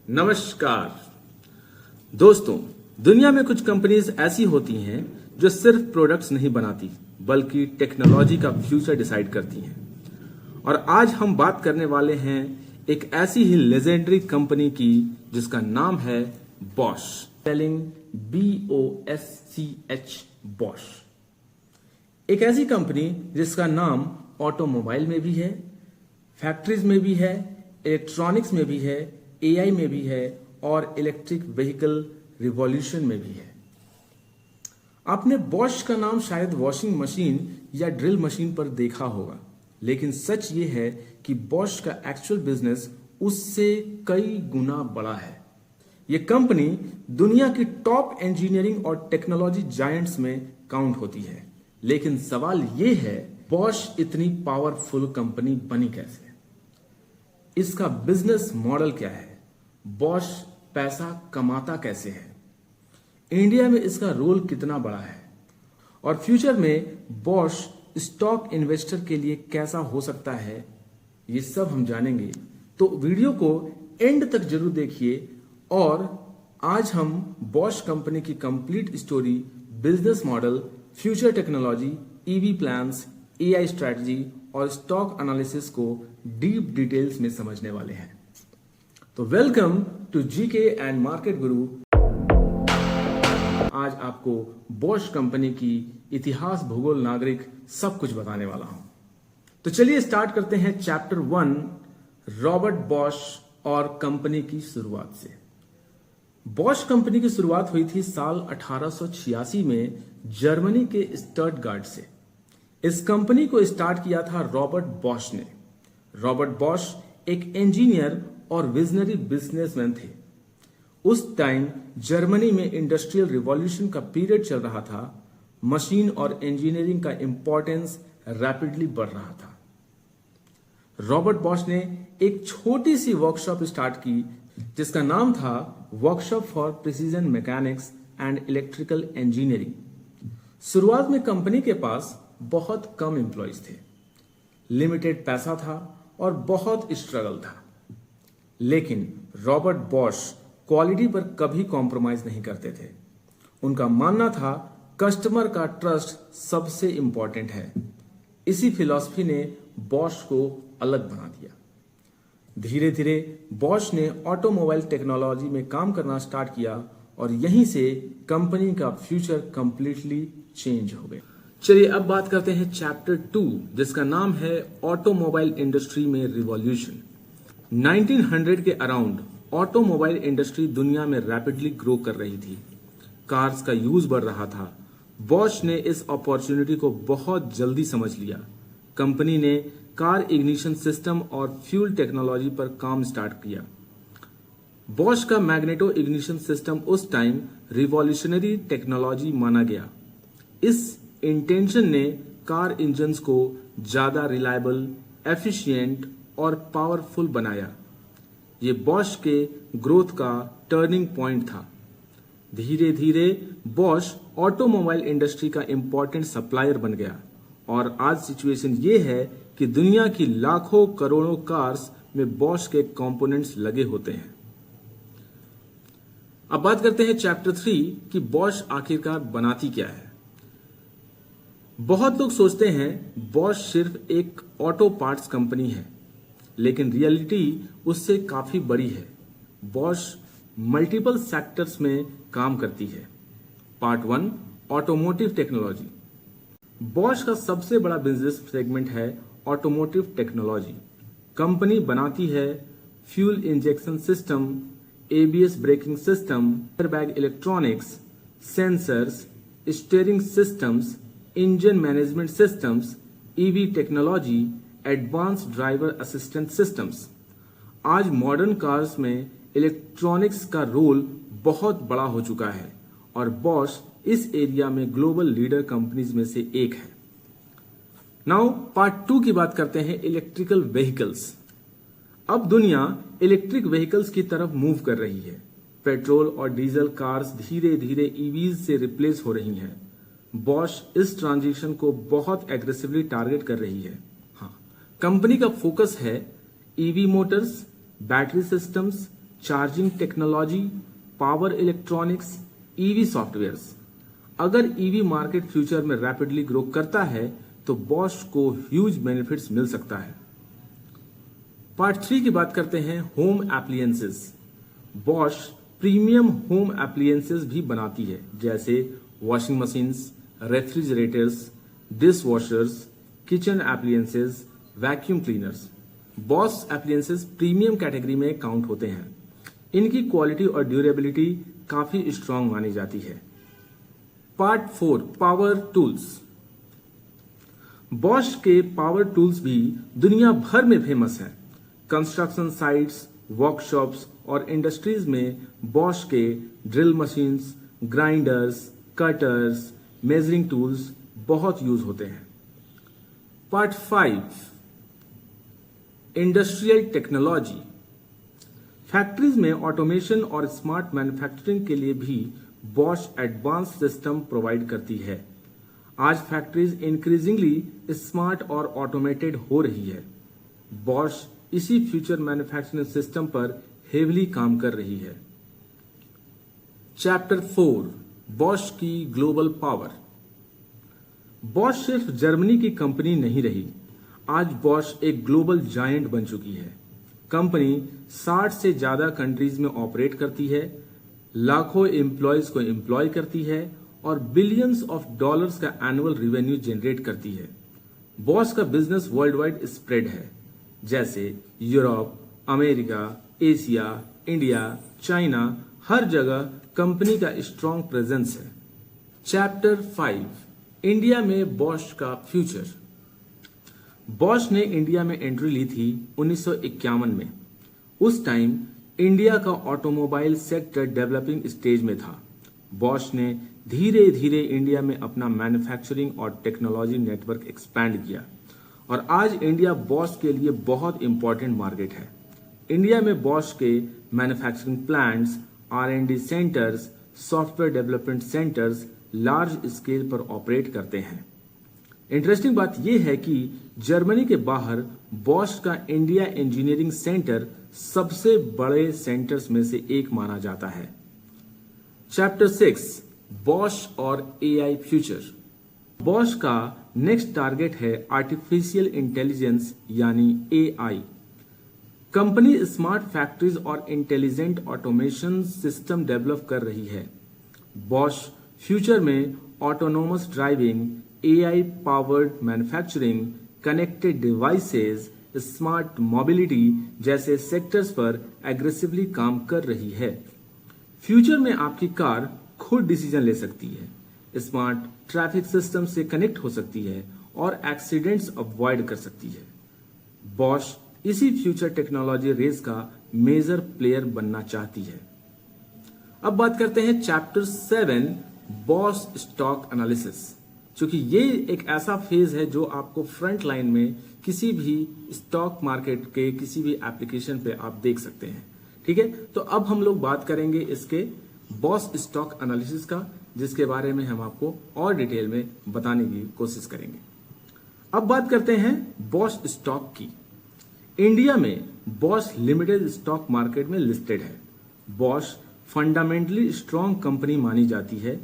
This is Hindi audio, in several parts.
नमस्कार दोस्तों, दुनिया में कुछ कंपनीज ऐसी होती हैं जो सिर्फ प्रोडक्ट्स नहीं बनाती बल्कि टेक्नोलॉजी का फ्यूचर डिसाइड करती हैं। और आज हम बात करने वाले हैं एक ऐसी ही लेजेंडरी कंपनी की जिसका नाम है बॉश, स्पेलिंग BOSCH, बॉश। एक ऐसी कंपनी जिसका नाम ऑटोमोबाइल में भी है, फैक्ट्रीज में भी है, इलेक्ट्रॉनिक्स में भी है, AI में भी है और इलेक्ट्रिक व्हीकल रिवॉल्यूशन में भी है। आपने बॉश का नाम शायद वॉशिंग मशीन या ड्रिल मशीन पर देखा होगा, लेकिन सच ये है कि बॉश का एक्चुअल बिजनेस उससे कई गुना बड़ा है। ये कंपनी दुनिया की टॉप इंजीनियरिंग और टेक्नोलॉजी जायंट्स में काउंट होती है। लेकिन सवाल ये है, बॉश इतनी पावरफुल कंपनी बनी कैसे? इसका बिजनेस मॉडल क्या है? बॉश पैसा कमाता कैसे है? इंडिया में इसका रोल कितना बड़ा है? और फ्यूचर में बॉश स्टॉक इन्वेस्टर के लिए कैसा हो सकता है? ये सब हम जानेंगे, तो वीडियो को एंड तक जरूर देखिए। और आज हम बॉश कंपनी की complete story, business model, future technology, EV plans, AI strategy और स्टॉक एनालिसिस को डीप डिटेल्स में समझने वाले हैं। तो welcome to GK and market Guru. आज आपको बॉश कंपनी की इतिहास, भूगोल, नागरिक सब कुछ बताने वाला हूं। तो चलिए स्टार्ट करते हैं चैप्टर 1, रॉबर्ट बॉश और कंपनी की शुरुआत से। बॉश कंपनी की शुरुआत हुई थी साल 1886 में जर्मनी के स्टटगार्ट से। इस कंपनी को स्टार्ट किया था रॉबर्ट बॉश ने। रॉबर्ट बॉश एक इंजीनियर और विजनरी बिजनेसमैन थे। उस टाइम जर्मनी में इंडस्ट्रियल रिवॉल्यूशन का पीरियड चल रहा था। मशीन और इंजीनियरिंग का इंपॉर्टेंस रैपिडली बढ़ रहा था। रॉबर्ट बॉश ने एक छोटी सी वर्कशॉप स्टार्ट की जिसका नाम था workshop for precision mechanics and electrical engineering. शुरुआत में कंपनी के पास बहुत कम एम्प्लॉयज थे, लिमिटेड पैसा था और बहुत स्ट्रगल था। लेकिन रॉबर्ट बॉश क्वालिटी पर कभी कॉम्प्रोमाइज नहीं करते थे। उनका मानना था कस्टमर का ट्रस्ट सबसे इंपॉर्टेंट है। इसी फिलॉसफी ने बॉश को अलग बना दिया। धीरे धीरे बॉश ने ऑटोमोबाइल टेक्नोलॉजी में काम करना स्टार्ट किया और यहीं से कंपनी का फ्यूचर कंप्लीटली चेंज हो गया। चलिए अब बात करते हैं चैप्टर 2, जिसका नाम है ऑटोमोबाइल इंडस्ट्री में रिवॉल्यूशन। 1900 के अराउंड ऑटोमोबाइल इंडस्ट्री दुनिया में रैपिडली ग्रो कर रही थी। कार्स का यूज बढ़ रहा था। बॉश ने इस अपॉर्चुनिटी को बहुत जल्दी समझ लिया। कंपनी ने कार इग्निशन सिस्टम और फ्यूल टेक्नोलॉजी पर काम स्टार्ट किया। बॉश का मैग्नेटो इग्निशन सिस्टम उस टाइम रिवॉल्यूशनरी टेक्नोलॉजी माना गया। इस इंटेंशन ने कार इंजन्स को ज्यादा रिलायबल, एफिशिएंट और पावरफुल बनाया। ये बॉश के ग्रोथ का टर्निंग पॉइंट था। धीरे धीरे बॉश ऑटोमोबाइल इंडस्ट्री का इंपॉर्टेंट सप्लायर बन गया और आज सिचुएशन ये है कि दुनिया की लाखों करोड़ों कार्स में बॉश के कंपोनेंट्स लगे होते हैं। अब बात करते हैं चैप्टर 3 कि बॉश आखिरकार बनाती क्या है। बहुत लोग सोचते हैं बॉश सिर्फ एक ऑटो पार्ट्स कंपनी है, लेकिन रियलिटी उससे काफी बड़ी है। बॉश मल्टीपल सेक्टर्स में काम करती है। Part 1, automotive technology. बॉश का सबसे बड़ा बिजनेस सेगमेंट है ऑटोमोटिव टेक्नोलॉजी। कंपनी बनाती है fuel injection system, ABS braking system, airbag electronics, sensors, steering systems, engine management systems, EV technology, advance driver assistant systems. आज मॉडर्न कार्स में इलेक्ट्रॉनिक्स का रोल बहुत बड़ा हो चुका है और बॉश इस एरिया में ग्लोबल लीडर कंपनीज में से एक है। नाउ पार्ट 2 की बात करते हैं, इलेक्ट्रिकल व्हीकल्स। अब दुनिया इलेक्ट्रिक व्हीकल्स की तरफ मूव कर रही है। पेट्रोल और डीजल कार्स धीरे धीरे EVs से रिप्लेस हो रही हैं। बॉश इस ट्रांजिशन को बहुत एग्रेसिवली टारगेट कर रही है। हाँ, कंपनी का फोकस है EV Motors, battery systems, charging technology, power electronics, EV softwares. अगर ईवी मार्केट फ्यूचर में रैपिडली ग्रो करता है तो बॉश को ह्यूज बेनिफिट्स मिल सकता है। पार्ट 3 की बात करते हैं home appliances. Bosch premium home appliances भी बनाती है, जैसे washing machines, refrigerators, dish washers, kitchen appliances, vacuum cleaners. Bosch appliances premium category में काउंट होते हैं। इनकी क्वालिटी और ड्यूरेबिलिटी काफी स्ट्रांग मानी जाती है। Part 4 power tools. बॉश के पावर टूल्स भी दुनिया भर में फेमस हैं। कंस्ट्रक्शन साइट्स, वर्कशॉप्स और इंडस्ट्रीज में बॉश के drill machines, grinders, cutters, measuring tools बहुत यूज होते हैं। Part 5 industrial technology. फैक्ट्रीज में ऑटोमेशन और स्मार्ट मैन्युफैक्चरिंग के लिए भी बॉश एडवांस सिस्टम प्रोवाइड करती है। आज फैक्ट्रीज इंक्रीजिंगली स्मार्ट और ऑटोमेटेड हो रही है। बॉश इसी फ्यूचर मैन्युफैक्चरिंग सिस्टम पर हेवली काम कर रही है। चैप्टर 4 बॉश की ग्लोबल पावर। बॉश सिर्फ जर्मनी की कंपनी नहीं रही, आज बॉश एक ग्लोबल जायंट बन चुकी है। कंपनी 60 से ज्यादा कंट्रीज में ऑपरेट करती है, लाखों एम्प्लॉयज को एम्प्लॉय करती है और बिलियंस ऑफ डॉलर्स का एनुअल रेवेन्यू जनरेट करती है। बॉश का बिजनेस वर्ल्ड वाइड स्प्रेड है, जैसे Europe, America, Asia, India, China, हर जगह कंपनी का स्ट्रॉन्ग प्रेजेंस है। चैप्टर 5 इंडिया में बॉश का फ्यूचर। बॉश ने इंडिया में एंट्री ली थी 1951 में। उस टाइम इंडिया का ऑटोमोबाइल सेक्टर डेवलपिंग स्टेज में था। बॉश ने धीरे धीरे इंडिया में अपना मैन्युफैक्चरिंग और टेक्नोलॉजी नेटवर्क एक्सपैंड किया और आज इंडिया बॉश के लिए बहुत इंपॉर्टेंट मार्केट है। इंडिया में बॉश के manufacturing plants, R&D centres, software development centres large scale पर ऑपरेट करते हैं। इंटरेस्टिंग बात यह है कि जर्मनी के बाहर बॉश का इंडिया इंजीनियरिंग सेंटर सबसे बड़े सेंटर्स में से एक माना जाता है। चैप्टर 6 बॉश और AI फ्यूचर। बॉश का नेक्स्ट टारगेट है आर्टिफिशियल इंटेलिजेंस यानी AI। कंपनी स्मार्ट फैक्ट्रीज और इंटेलिजेंट ऑटोमेशन सिस्टम डेवलप कर रही है। बॉश फ्यूचर में autonomous driving, AI powered manufacturing, connected devices, smart mobility जैसे सेक्टर्स पर एग्रेसिवली काम कर रही है। फ्यूचर में आपकी कार खुद डिसीजन ले सकती है, स्मार्ट ट्रैफिक सिस्टम से कनेक्ट हो सकती है और एक्सीडेंट्स अवॉइड कर सकती है। बॉश इसी फ्यूचर टेक्नोलॉजी रेस का मेजर प्लेयर बनना चाहती है। अब बात करते हैं चैप्टर 7 बॉश स्टॉक एनालिसिस। क्योंकि ये एक ऐसा फेज है जो आपको फ्रंट लाइन में किसी भी स्टॉक मार्केट के किसी भी एप्लीकेशन पे आप देख सकते हैं। ठीक है, तो अब हम लोग बात करेंगे इसके बॉश स्टॉक एनालिसिस का, जिसके बारे में हम आपको और डिटेल में बताने की कोशिश करेंगे। अब बात करते हैं बॉश स्टॉक की। इंडिया में बॉश लिमिटेड स्टॉक मार्केट में लिस्टेड है। बॉश फंडामेंटली स्ट्रॉन्ग कंपनी मानी जाती है।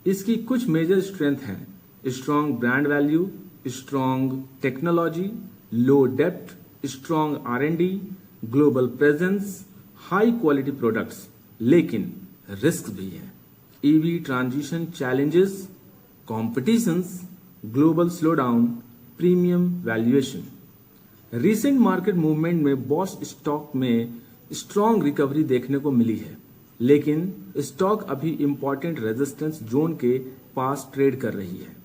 इसकी कुछ मेजर स्ट्रेंथ हैं: strong brand value, strong technology, low डेप्ट, strong R&D, global presence, high quality products. लेकिन रिस्क भी है: EV transition challenges, competitions, global slowdown, premium valuation. Recent market movement में बॉश स्टॉक में स्ट्रॉन्ग रिकवरी देखने को मिली है, लेकिन स्टॉक अभी इंपॉर्टेंट रेजिस्टेंस जोन के पास ट्रेड कर रही है।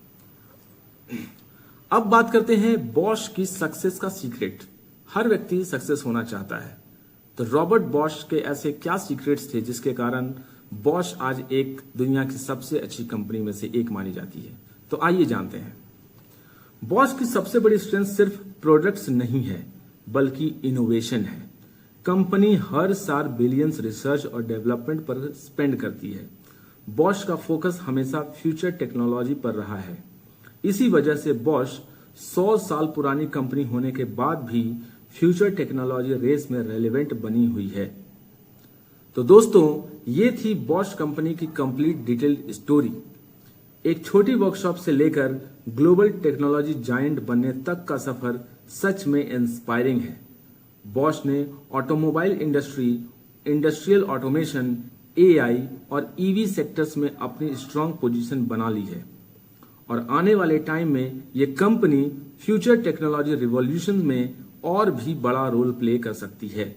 अब बात करते हैं बॉश की सक्सेस का सीक्रेट। हर व्यक्ति सक्सेस होना चाहता है, तो रॉबर्ट बॉश के ऐसे क्या सीक्रेट्स थे जिसके कारण बॉश आज एक दुनिया की सबसे अच्छी कंपनी में से एक मानी जाती है? तो आइए जानते हैं। बॉश की सबसे बड़ी स्ट्रेंथ सिर्फ प्रोडक्ट्स नहीं है, बल्कि इनोवेशन है। कंपनी हर साल बिलियंस रिसर्च और डेवलपमेंट पर स्पेंड करती है। बॉश का फोकस हमेशा फ्यूचर टेक्नोलॉजी पर रहा है। इसी वजह से बॉश 100 साल पुरानी कंपनी होने के बाद भी फ्यूचर टेक्नोलॉजी रेस में रेलेवेंट बनी हुई है। तो दोस्तों, ये थी बॉश कंपनी की कंप्लीट डिटेल्ड स्टोरी। एक छोटी वर्कशॉप से लेकर ग्लोबल टेक्नोलॉजी जायंट बनने तक का सफर सच में इंस्पायरिंग है। बॉश ने automobile industry, industrial automation, AI और ईवी सेक्टर्स में अपनी स्ट्रांग पोजीशन बना ली है और आने वाले टाइम में ये कंपनी फ्यूचर टेक्नोलॉजी रिवॉल्यूशन में और भी बड़ा रोल प्ले कर सकती है।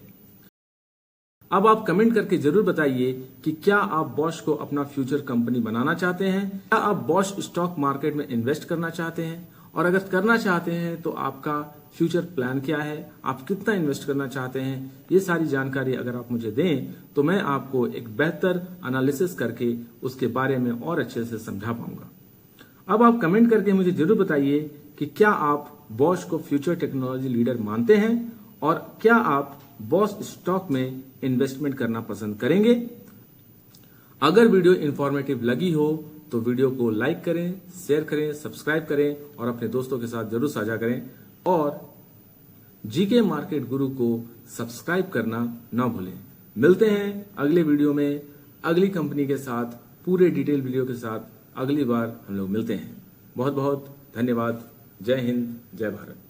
अब आप कमेंट करके जरूर बताइए कि क्या आप बॉश को अपना फ्यूचर कंपनी बनाना चाहते हैं, क्या आप बॉश स्टॉक मार्केट में इन्वेस्ट करना चाहते हैं, और अगर करना चाहते हैं तो आपका फ्यूचर प्लान क्या है, आप कितना इन्वेस्ट करना चाहते हैं। ये सारी जानकारी अगर आप मुझे दें तो मैं आपको एक बेहतर एनालिसिस करके उसके बारे में और अच्छे से समझा पाऊंगा। अब आप कमेंट करके मुझे जरूर बताइए कि क्या आप बॉश को फ्यूचर टेक्नोलॉजी लीडर मानते हैं और क्या आप बॉश स्टॉक में इन्वेस्टमेंट करना पसंद करेंगे। अगर वीडियो इंफॉर्मेटिव लगी हो तो वीडियो को लाइक करें, शेयर करें, सब्सक्राइब करें और अपने दोस्तों के साथ जरूर साझा करें और जीके मार्केट गुरु को सब्सक्राइब करना ना भूलें। मिलते हैं अगले वीडियो में अगली कंपनी के साथ, पूरे डिटेल वीडियो के साथ अगली बार हम लोग मिलते हैं। बहुत बहुत धन्यवाद। जय हिंद, जय भारत।